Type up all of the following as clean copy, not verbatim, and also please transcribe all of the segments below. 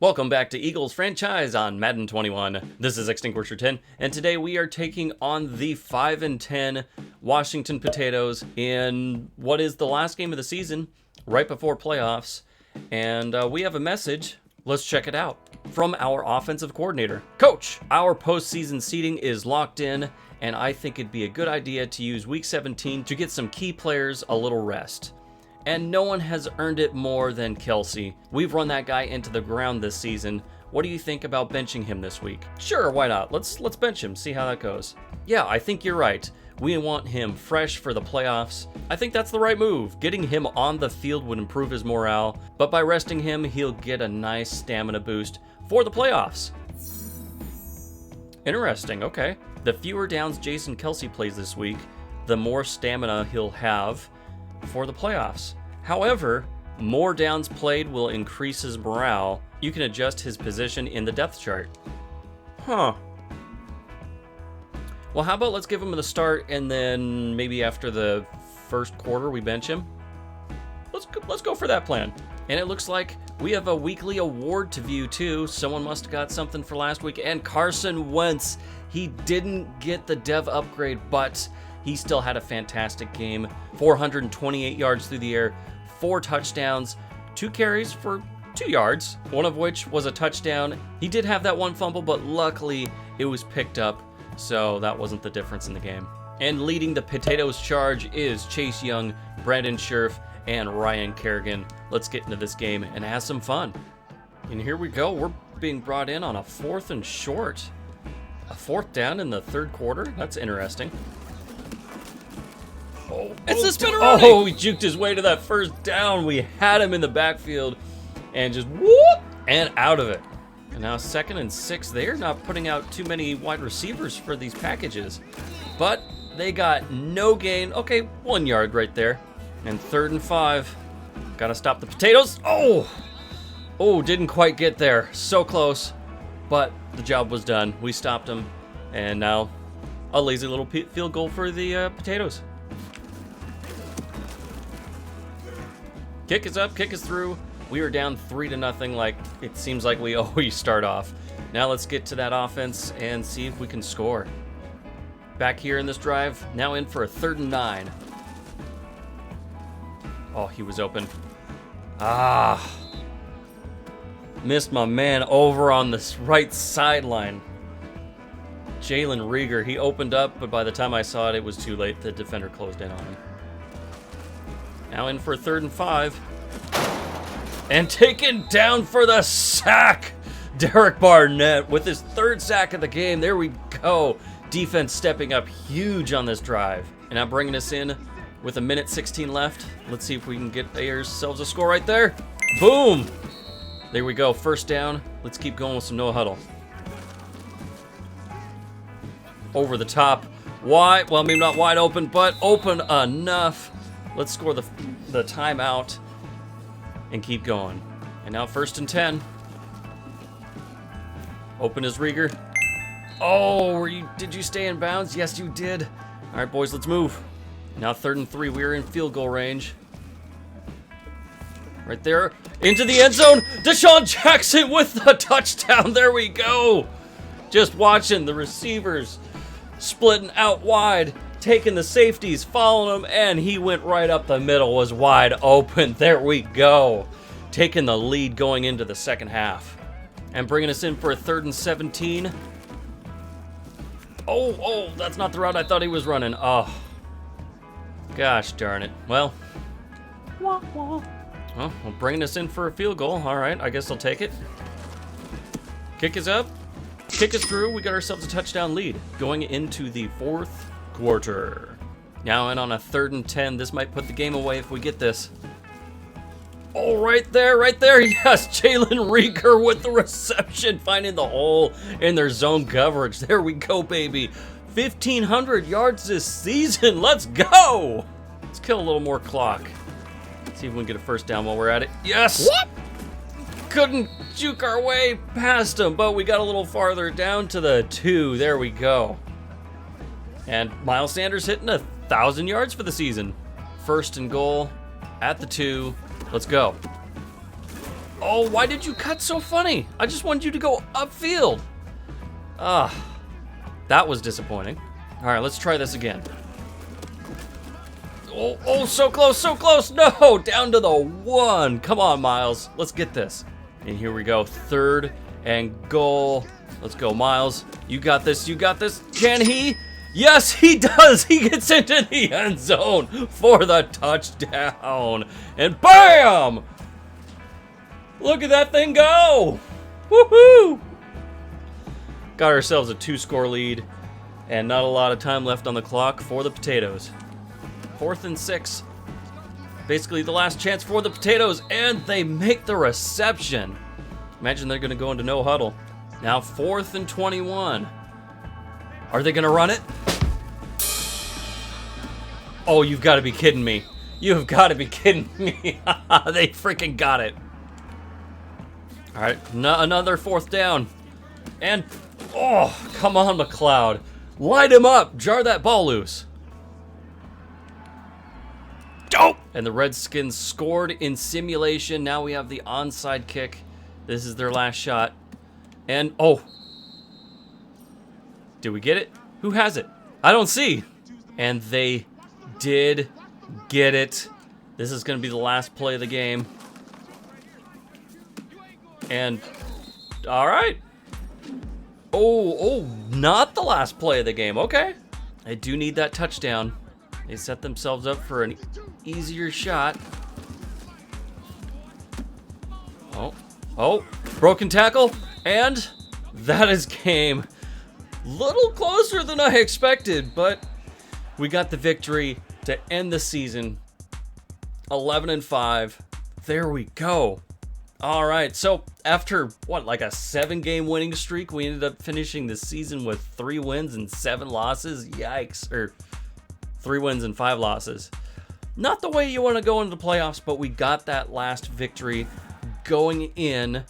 Welcome back to Eagles franchise on Madden 21. This is Extinguisher 10, and today we are taking on the 5-10 Washington Potatoes in what is the last game of the season, right before playoffs. And we have a message. Let's check it out. From our offensive coordinator. Coach, our postseason seeding is locked in, and I think it'd be a good idea to use Week 17 to get some key players a little rest. And no one has earned it more than Kelsey. We've run that guy into the ground this season. What do you think about benching him this week? Sure, why not? Let's bench him, see how that goes. Yeah, I think you're right. We want him fresh for the playoffs. I think that's the right move. Getting him on the field would improve his morale, but by resting him, he'll get a nice stamina boost for the playoffs. Interesting, okay. The fewer downs Jason Kelsey plays this week, the more stamina he'll have for the playoffs. However, more downs played will increase his morale. You can adjust his position in the depth chart. Huh. Well, how about let's give him the start, and then maybe after the first quarter we bench him? Let's go for that plan. And it looks like we have a weekly award to view too. Someone must have got something for last week. And Carson Wentz, he didn't get the dev upgrade, but he still had a fantastic game. 428 yards through the air, 4 touchdowns, 2 carries for 2 yards, one of which was a touchdown. He did have that one fumble, but luckily it was picked up, so that wasn't the difference in the game. And leading the Potatoes charge is Chase Young, Brandon Scherf, and Ryan Kerrigan. Let's get into this game and have some fun. And here we go. We're being brought in on a 4th and short. A 4th down in the third quarter? That's interesting. It's the spinneroni! Oh, he juked his way to that first down. We had him in the backfield and just whoop and out of it. And now 2nd and 6. They're not putting out too many wide receivers for these packages, but they got no gain. Okay, 1 yard right there. And 3rd and 5. Gotta stop the Potatoes. Oh, didn't quite get there. So close, but the job was done. We stopped them, and now a lazy little field goal for the Potatoes. Kick is up, kick is through. We are down 3-0 like it seems like we always start off. Now let's get to that offense and see if we can score. Back here in this drive, now in for a 3rd and 9. Oh, he was open. Missed my man over on this right sideline. Jalen Rieger, he opened up, but by the time I saw it, it was too late. The defender closed in on him. Now in for a 3rd and 5. And taken down for the sack. Derek Barnett with his 3rd sack of the game. There we go. Defense stepping up huge on this drive. And now bringing us in with 1:16 left. Let's see if we can get ourselves a score right there. Boom. There we go. 1st down. Let's keep going with some no huddle. Over the top. Wide. Well, maybe not wide open, but open enough. Let's score the timeout and keep going. And now 1st and 10. Open is Rieger. Oh, did you stay in bounds? Yes, you did. All right, boys, let's move. Now 3rd and 3. We're in field goal range. Right there. Into the end zone. Deshaun Jackson with the touchdown. There we go. Just watching the receivers splitting out wide, taking the safeties, following him, and he went right up the middle, was wide open. There we go. Taking the lead going into the second half. And bringing us in for a 3rd and 17. Oh, that's not the route I thought he was running. Oh, gosh darn it. Well, bringing us in for a field goal. All right, I guess I'll take it. Kick is up. Kick is through. We got ourselves a touchdown lead going into the 4th quarter. Now in on a 3rd and 10. This might put the game away if we get this. Oh, right there. Yes, Jalen Rieger with the reception, finding the hole in their zone coverage. There we go, baby. 1,500 yards this season. Let's go. Let's kill a little more clock. See if we can get a 1st down while we're at it. Yes. What? Couldn't juke our way past him, but we got a little farther down to the 2. There we go. And Miles Sanders hitting 1,000 yards for the season. 1st and goal at the 2. Let's go. Oh, why did you cut so funny? I just wanted you to go upfield. That was disappointing. All right, let's try this again. Oh, so close, so close. No, down to the 1. Come on, Miles. Let's get this. And here we go, 3rd and goal. Let's go, Miles. You got this, you got this. Can he? Yes, he does. He gets into the end zone for the touchdown. And bam! Look at that thing go. Woohoo! Got ourselves a 2-score lead and not a lot of time left on the clock for the Potatoes. 4th and 6. Basically the last chance for the Potatoes, and they make the reception. Imagine they're going to go into no huddle. Now 4th and 21. Are they going to run it? Oh, you've got to be kidding me. You've got to be kidding me. They freaking got it. All right, another 4th down. And, oh, come on, McLeod. Light him up. Jar that ball loose. Dope. And the Redskins scored in simulation. Now we have the onside kick. This is their last shot. And, oh. Did we get it? Who has it? I don't see. And they did get it. This is going to be the last play of the game. And, all right. Oh, not the last play of the game. Okay. They do need that touchdown. They set themselves up for an easier shot. Oh, broken tackle. And that is game. Little closer than I expected, but we got the victory to end the season. 11-5. There we go. All right, so after, like a 7-game winning streak, we ended up finishing the season with 3 wins and 7 losses. Yikes. Or 3 wins and 5 losses. Not the way you want to go into the playoffs, but we got that last victory going in.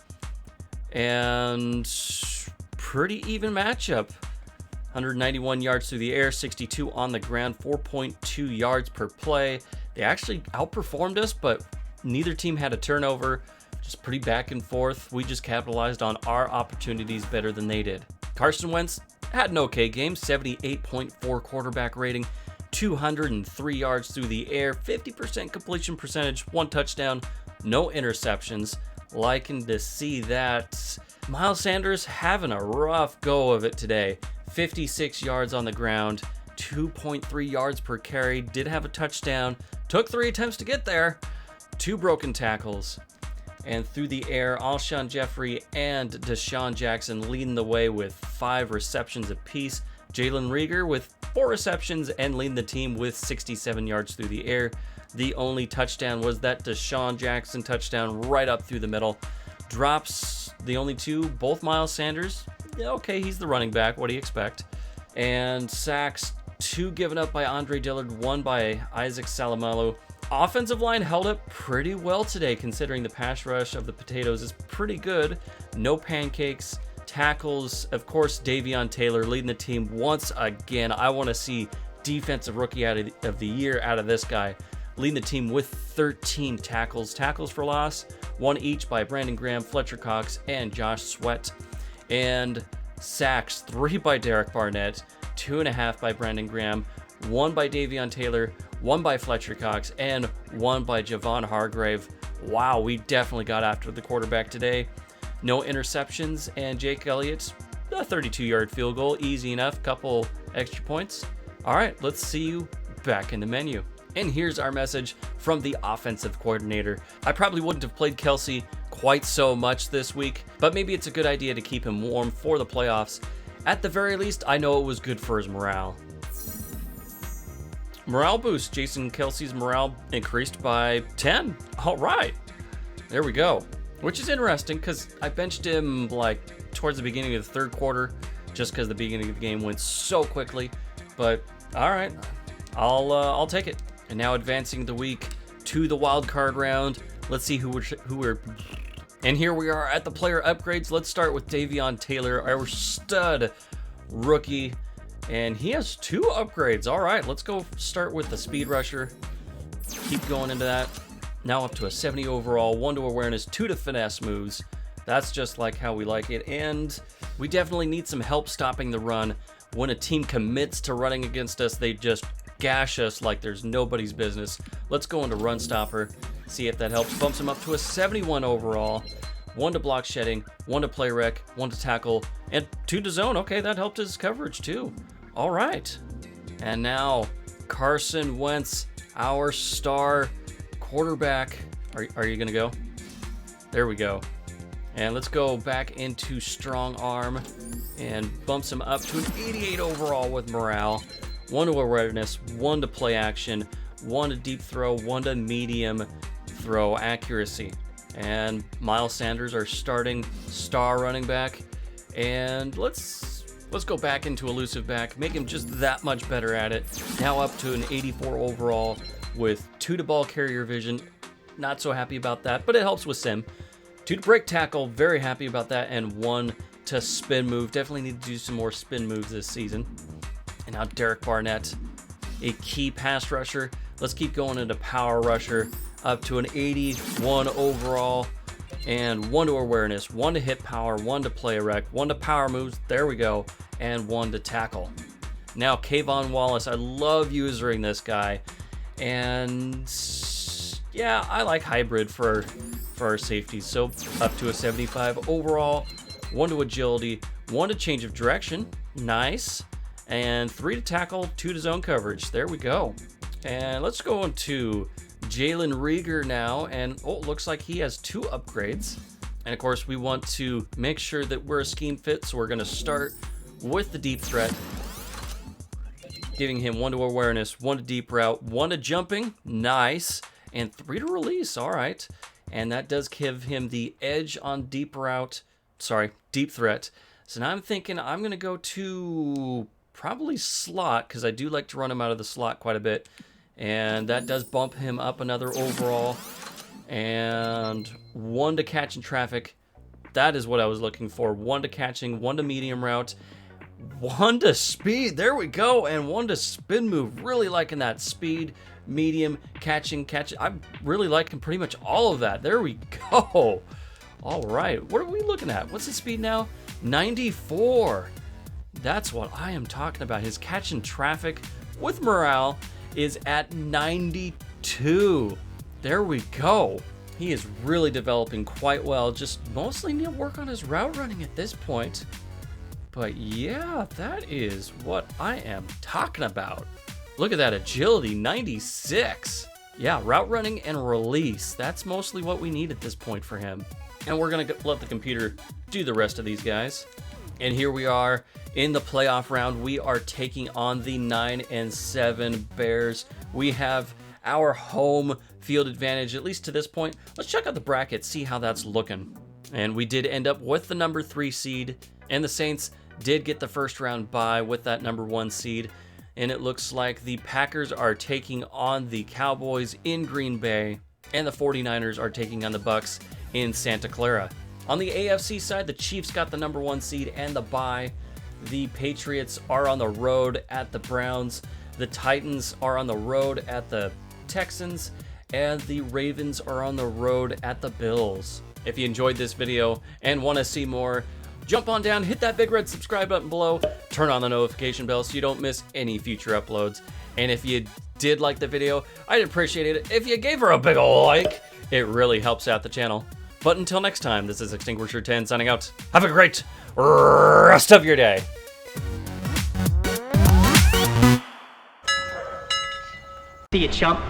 And pretty even matchup. 191 yards through the air, 62 on the ground, 4.2 yards per play. They actually outperformed us, but neither team had a turnover. Just pretty back and forth. We just capitalized on our opportunities better than they did. Carson Wentz had an okay game, 78.4 quarterback rating, 203 yards through the air, 50% completion percentage, 1 touchdown, no interceptions. Liking to see that. Miles Sanders having a rough go of it today. 56 yards on the ground, 2.3 yards per carry, did have a touchdown, took 3 attempts to get there, 2 broken tackles. And through the air, Alshon Jeffrey and Deshaun Jackson leading the way with 5 receptions apiece. Jalen Rieger with 4 receptions and leading the team with 67 yards through the air. The only touchdown was that Deshaun Jackson touchdown right up through the middle. Drops, the only 2, both Miles Sanders. Yeah, okay, he's the running back. What do you expect? And sacks, 2 given up by Andre Dillard, 1 by Isaac Salamalo. Offensive line held up pretty well today, considering the pass rush of the Potatoes is pretty good. No pancakes. Tackles, of course, Davion Taylor leading the team once again. I want to see defensive rookie of the year out of this guy. Leading the team with 13 tackles. Tackles for loss, 1 each by Brandon Graham, Fletcher Cox, and Josh Sweat. And sacks, 3 by Derek Barnett, 2.5 by Brandon Graham, 1 by Davion Taylor, 1 by Fletcher Cox, and 1 by Javon Hargrave. Wow, we definitely got after the quarterback today. No interceptions, and Jake Elliott's a 32-yard field goal. Easy enough, couple extra points. All right, let's see you back in the menu. And here's our message from the offensive coordinator. I probably wouldn't have played Kelsey quite so much this week, but maybe it's a good idea to keep him warm for the playoffs. At the very least, I know it was good for his morale. Morale boost. Jason Kelsey's morale increased by 10. All right. There we go. Which is interesting because I benched him like towards the beginning of the 3rd quarter just because the beginning of the game went so quickly. But all right, I'll take it. And now advancing the week to the wild card round. Let's see who we're. And here we are at the player upgrades. Let's start with Davion Taylor, our stud rookie. And he has 2 upgrades. All right, let's go start with the speed rusher. Keep going into that. Now up to a 70 overall, 1 to awareness, 2 to finesse moves. That's just like how we like it, and we definitely need some help stopping the run. When a team commits to running against us, they just gash us like there's nobody's business. Let's go into run stopper, see if that helps. Bumps him up to a 71 overall, 1 to block shedding, 1 to play rec, 1 to tackle, and 2 to zone. Okay, that helped his coverage too. All right, and now Carson Wentz, our star quarterback. Are you gonna go? There we go. And let's go back into strong arm and bumps him up to an 88 overall with morale. 1 to awareness, 1 to play action, 1 to deep throw, 1 to medium throw accuracy. And Miles Sanders, our starting star running back. And let's go back into elusive back, make him just that much better at it. Now up to an 84 overall with 2 to ball carrier vision. Not so happy about that, but it helps with sim. 2 to break tackle, very happy about that, and 1 to spin move. Definitely need to do some more spin moves this season. And now Barnett, a key pass rusher. Let's keep going into power rusher, up to an 81 overall, and 1 to awareness, 1 to hit power, 1 to play erect, 1 to power moves, there we go, and 1 to tackle. Now Kayvon Wallace, I love using this guy, and yeah, I like hybrid for our safeties. So up to a 75 overall, 1 to agility, 1 to change of direction, nice, and 3 to tackle, 2 to zone coverage. There we go. And let's go into Jalen Rieger now, and looks like he has 2 upgrades. And of course, we want to make sure that we're a scheme fit, so we're going to start with the deep threat, giving him 1 to awareness, 1 to deep route, 1 to jumping, nice, and 3 to release. All right. And that does give him the edge on deep threat. So now I'm thinking I'm going to go to probably slot, because I do like to run him out of the slot quite a bit. And that does bump him up another overall. And 1 to catch in traffic. That is what I was looking for. 1 to catching, 1 to medium route, 1 to speed. There we go. And 1 to spin move. Really liking that speed. Medium, catching. I'm really liking pretty much all of that. There we go. All right. What are we looking at? What's his speed now? 94. That's what I am talking about. His catch in traffic with morale is at 92. There we go. He is really developing quite well. Just mostly need to work on his route running at this point. But yeah, that is what I am talking about. Look at that agility, 96. Yeah, route running and release. That's mostly what we need at this point for him. And we're going to let the computer do the rest of these guys. And here we are in the playoff round. We are taking on the 9-7 Bears. We have our home field advantage, at least to this point. Let's check out the bracket, see how that's looking. And we did end up with the number 3 seed. And the Saints did get the first round bye with that number 1 seed. And it looks like the Packers are taking on the Cowboys in Green Bay, and the 49ers are taking on the Bucks in Santa Clara. On the AFC side, the Chiefs got the number 1 seed and the bye. The Patriots are on the road at the Browns. The Titans are on the road at the Texans, and the Ravens are on the road at the Bills. If you enjoyed this video and want to see more, jump on down, hit that big red subscribe button below, turn on the notification bell so you don't miss any future uploads. And if you did like the video, I'd appreciate it if you gave her a big ol' like. It really helps out the channel. But until next time, this is Extinguisher 10 signing out. Have a great rest of your day. See you, chump.